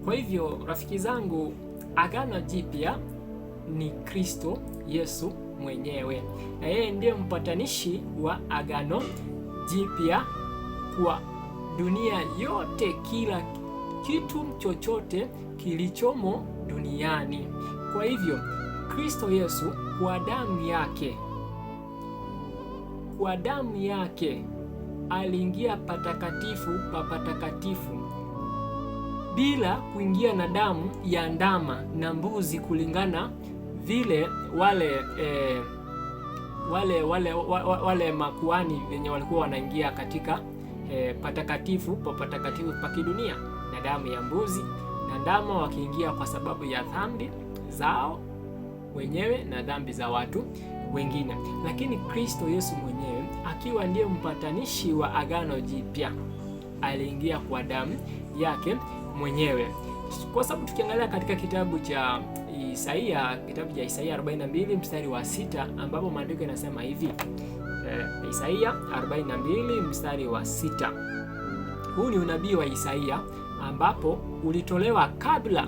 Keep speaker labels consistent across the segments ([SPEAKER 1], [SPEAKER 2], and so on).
[SPEAKER 1] Kwa hivyo rafiki zangu, Agano Jipya ni Kristo Yesu mwenyewe, na yeye ndiye mpatanishi wa Agano Jipya kwa dunia yote, kila kitu chochote kilichomo duniani. Kwa hivyo Kristo Yesu kwa damu yake aliingia patakatifu pa patakatifu bila kuingia na damu ya ndama na mbuzi, kulingana vile wale makuhani wenye walikuwa wanaingia katika patakatifu pa patakatifu pa kidunia na damu ya mbuzi na ndama, wakiingia kwa sababu ya dhambi zao wenyewe na dhambi za watu wengine. Lakini Kristo Yesu mwenyewe akiwa ndiye mpatanishi wa Agano Jipya aliingia kwa damu yake mwenyewe, kwa sababu tukiangalia katika kitabu cha Isaia 42 mstari wa 6, ambapo maandiko yanasema hivi, Isaia 42 mstari wa 6. Huu ni unabii wa Isaia ambapo ulitolewa kabla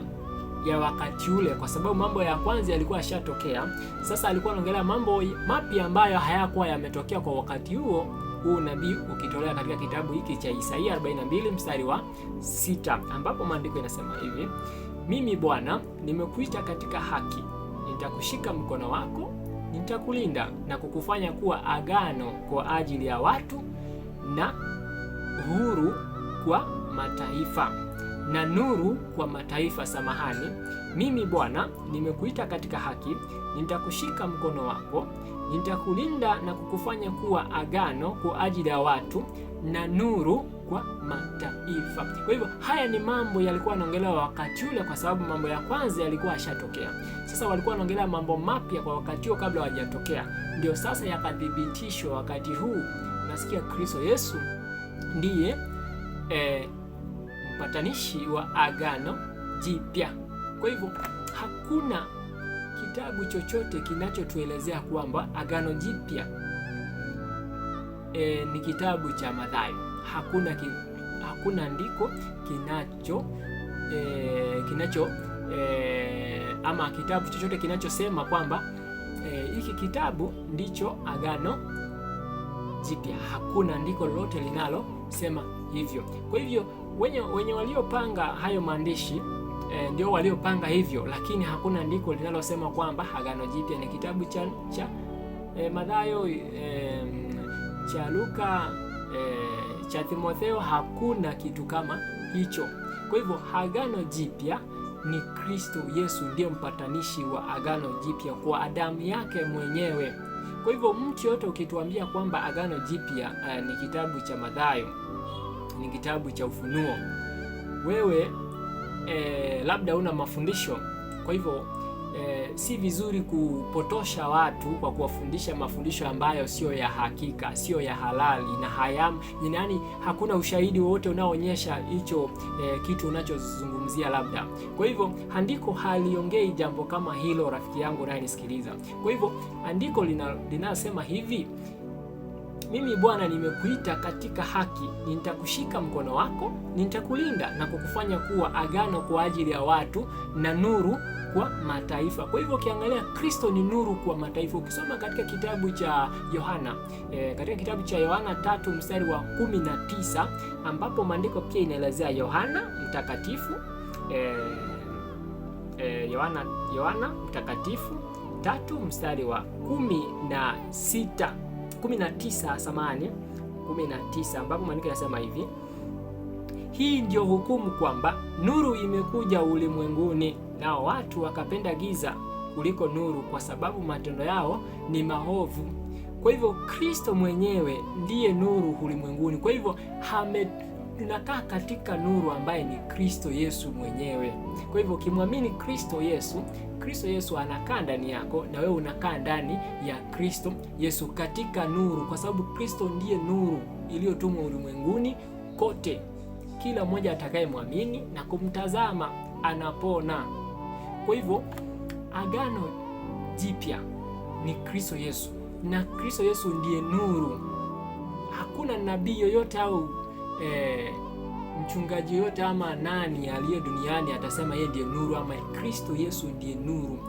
[SPEAKER 1] ya wakati ule, kwa sababu mambo ya kwanza yalikuwa yashatokea. Sasa alikuwa anaongelea mambo mapya ambayo hayakuwa yametokea kwa wakati huo. Huu nabii ukitolea katika kitabu hiki cha Isaia 42 mstari wa 6, ambapo maandiko yanasema hivi: mimi Bwana nimekuita katika haki, nitakushika mkono wako, nitakulinda na kukufanya kuwa agano kwa ajili ya watu na uhuru kwa mataifa na nuru kwa mataifa. Samahani, mimi Bwana nimekuita katika haki, nitakushika mkono wako, nitakulinda na kukufanya kuwa agano kwa ajili ya watu na nuru kwa mataifa. Kwa hivyo haya ni mambo yalikuwa yanaongelewa wakati ule, kwa sababu mambo ya kwanza yalikuwa yashatokea. Sasa walikuwa wanaongelea mambo mapya kwa wakati huo kabla hawajatokea, ndio sasa yakathibitishwa wakati huu. Nasikia Kristo Yesu ndiye mpatanishi wa Agano Jipya. Kwa hivyo hakuna kitabu chochote kinachotuelezea kwamba Agano Jipya ni kitabu cha Mathayo. Hakuna andiko kinacho ama kitabu chochote kinachosema kwamba hiki kitabu ndicho Agano Jipya. Hakuna andiko lolote linalosema hivyo. Kwa hivyo wenye waliopanga hayo maandishi ndio waliopanga hivyo, lakini hakuna andiko linalosema kwamba Agano Jipya ni kitabu cha Mathayo, cha Luka, cha Timotheo. Hakuna kitu kama hicho. Kwa hivyo Agano Jipya ni Kristo Yesu ndiye mpatanishi wa Agano Jipya kwa damu yake mwenyewe. Kwa hivyo mtu yote ukituambia kwamba Agano Jipya ni kitabu cha Mathayo, ni kitabu cha Ufunuo, wewe labda una mafundisho. Kwa hivyo si vizuri kupotosha watu kwa kuwafundisha mafundisho ambayo sio ya hakika, sio ya halali na yaani hakuna ushahidi wowote unaoonyesha hicho kitu unachozungumzia labda. Kwa hivyo andiko haliongei jambo kama hilo, rafiki yangu unayenisikiliza. Kwa hivyo andiko linasema hivi: mimi Bwana nimekuita katika haki, nitakushika mkono wako, nitakulinda na kukufanya kuwa agano kwa ajili ya watu na nuru kwa mataifa. Kwa hivyo ukiangalia Kristo ni nuru kwa mataifa. Ukisoma katika kitabu cha Yohana, katika kitabu cha Yohana 3 mstari wa 19, ambapo maandiko pia inaelezea Yohana mtakatifu, Yohana mtakatifu 3 mstari wa 19, ambapo maandiko yanasema hivi: hii ndio hukumu kwamba nuru imekuja ulimwenguni, nao watu wakapenda giza kuliko nuru, kwa sababu matendo yao ni maovu. Kwa hivyo Kristo mwenyewe ndiye nuru ulimwenguni. Kwa hivyo tunakaa katika nuru ambaye ni Kristo Yesu mwenyewe. Kwa hivyo ukimwamini Kristo Yesu anakaa ndani yako na wewe unakaa ndani ya Kristo Yesu katika nuru, kwa sababu Kristo ndiye nuru iliyotumwa ulimwenguni kote. Kila mmoja atakayemwamini na kumtazama anapona. Kwa hivyo Agano Jipya ni Kristo Yesu, na Kristo Yesu ndiye nuru. Hakuna nabii yoyote au mchungaji yote ama nani aliye duniani atasema yeye ndiye nuru ama Kristo Yesu ndiye nuru.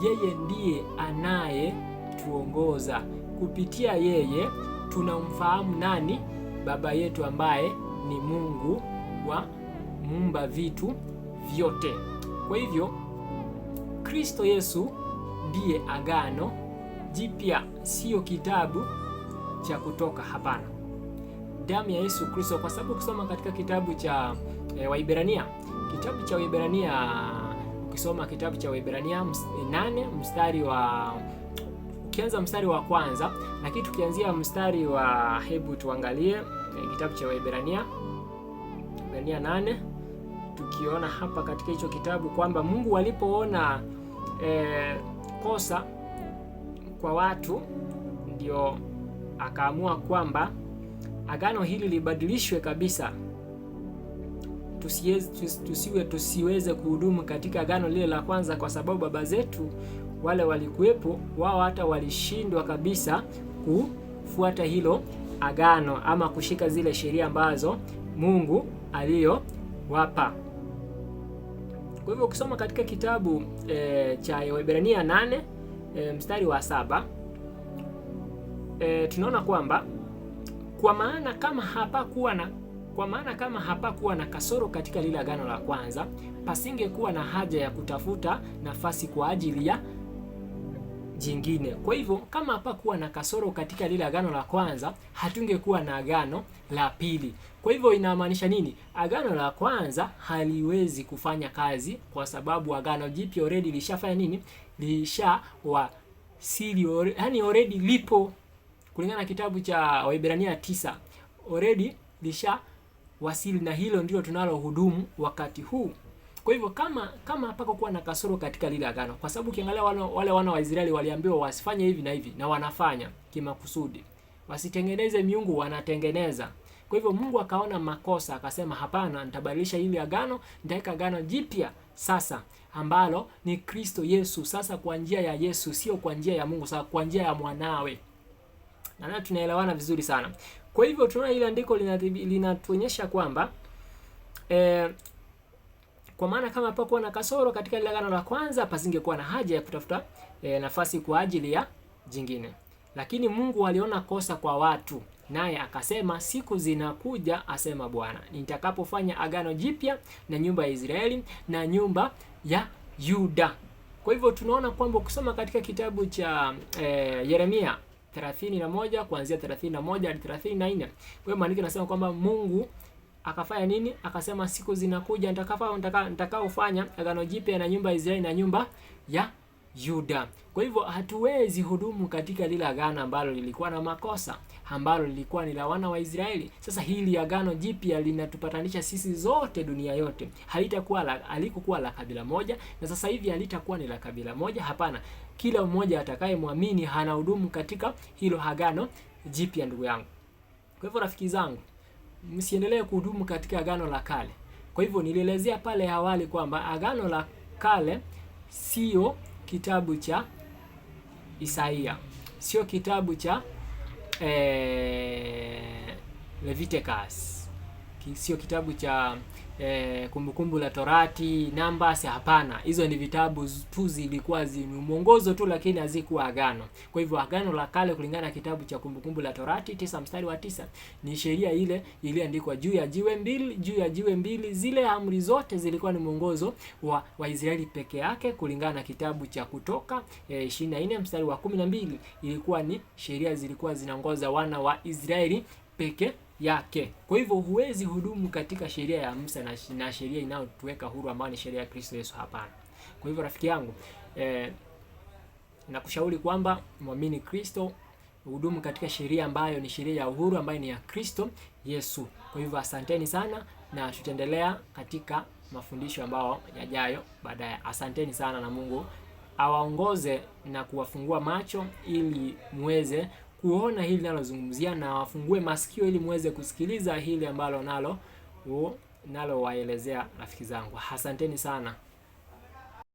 [SPEAKER 1] Yeye ndiye anayetuongoza. Kupitia yeye tunamfahamu nani? Baba yetu ambaye ni Mungu wa muumba vitu vyote. Kwa hivyo Kristo Yesu ndiye agano jipya, sio kitabu cha Kutoka. Hapana, damu ya Yesu Kristo. Kwa sababu kusoma katika kitabu cha Waibrania, kitabu cha Waibrania, ukisoma kitabu cha Waibrania 8 mstari wa, ukianza mstari wa kwanza, lakini tukianzia mstari wa, hebu tuangalie kitabu cha Waibrania 8, tukiona hapa katika hicho kitabu kwamba Mungu alipoona kosa kwa watu, ndio akaamua kwamba agano hili libadilishwe kabisa, tusiweze kuhudumu katika agano lile la kwanza, kwa sababu baba zetu wale walikuwepo, wao hata walishindwa kabisa kufuata hilo agano ama kushika zile sheria ambazo Mungu aliyowapa. Kwa hivyo ukisoma katika kitabu cha Waebrania 8 mstari wa 7, tunaona kwamba kwa maana kama hapakuwa na kasoro katika lile agano la kwanza, pasingekuwa na haja ya kutafuta nafasi kwa ajili ya jingine. Kwa hivyo kama hapakuwa na kasoro katika lile agano la kwanza, hatungekuwa na agano la pili. Kwa hivyo inamaanisha nini? Agano la kwanza haliwezi kufanya kazi kwa sababu agano jipya already lishafanya nini? Lishawasili, yani already lipo. Kulingana na kitabu cha Waebrania 9, already lishawasili, na hilo ndilo tunalohudumu wakati huu. Kwa hivyo kama hapakuwa na kasoro katika lile agano, kwa sababu ukiangalia wale wana wa Israeli waliambiwa wasifanye hivi na hivi, na wanafanya kimakusudi. Wasitengeneze miungu, wanatengeneza. Kwa hivyo Mungu akaona makosa, akasema hapana, nitabadilisha hili agano, nitaweka agano jipya sasa ambalo ni Kristo Yesu, sasa kwa njia ya Yesu, sio kwa njia ya Mungu, sasa kwa njia ya mwanawe. Na tunaelewana vizuri sana. Kwa hivyo tunaona ile andiko linatuonyesha kwamba kwa maana kama hapakuwa na kasoro katika ile agano la kwanza, pasingekuwa na haja ya kutafuta nafasi kwa ajili ya jingine. Lakini Mungu aliona kosa kwa watu, naye akasema, siku zinakuja, asema Bwana, nitakapofanya agano jipya na nyumba ya Israeli na nyumba ya Yuda. Kwa hivyo tunaona kwamba ukisoma katika kitabu cha Yeremia 31 kuanzia 31 hadi 34, kwa hiyo maandiko yanasema kwamba Mungu akafanya nini? Akasema siku zinakuja nitakaofanya agano jipya na nyumba ya Israeli na nyumba ya Yuda. Kwa hivyo hatuwezi hudumu katika lile agano ambalo lilikuwa na makosa, ambalo lilikuwa ni la wana wa Israeli. Sasa hili agano jipya linatupatanisha sisi zote, dunia yote. Halikuwa la kabila moja, na sasa hivi halitakuwa ni la kabila moja. Hapana, kila mmoja atakayemwamini hanahudumu katika hilo agano jipya, ndugu yangu. Kwa hivyo rafiki zangu, msiendelee kuhudumu katika agano la kale. Kwa hivyo nilielezea pale awali kwamba agano la kale sio kitabu cha Isaia, sio kitabu cha Leviticus, sio kitabu cha Kumbukumbu la Torati, Numbers. Hapana, hizo ni vitabu tu, zilikuwa ni mwongozo tu, lakini hazikuwa agano. Kwa hivyo agano la kale kulingana na kitabu cha Kumbukumbu la Torati 9 mstari wa 9 ni sheria ile iliandikwa juu ya jiwe mbili. Zile amri zote zilikuwa ni mwongozo wa Waisraeli peke yake. Kulingana na kitabu cha Kutoka 24 mstari wa 12 ilikuwa ni sheria zilikuwa zinaongoza wana wa Israeli peke yake. Kwa hivyo huwezi hudumu katika sheria ya Musa na sheria inayotuweka huru ambayo ni sheria ya Kristo Yesu. Hapana. Kwa hivyo rafiki yangu, nakushauri kwamba muamini Kristo, hudumu katika sheria ambayo ni sheria ya uhuru ambayo ni ya Kristo Yesu. Kwa hivyo asanteni sana, na tutaendelea katika mafundisho ambayo yajayo baadaye. Asanteni sana, na Mungu awaongoze na kuwafungua macho ili muweze kuona hili nalozungumzia, na wafungue masikio ili muweze kusikiliza hili ambalo nalo waelezea rafiki zangu. Asanteni sana.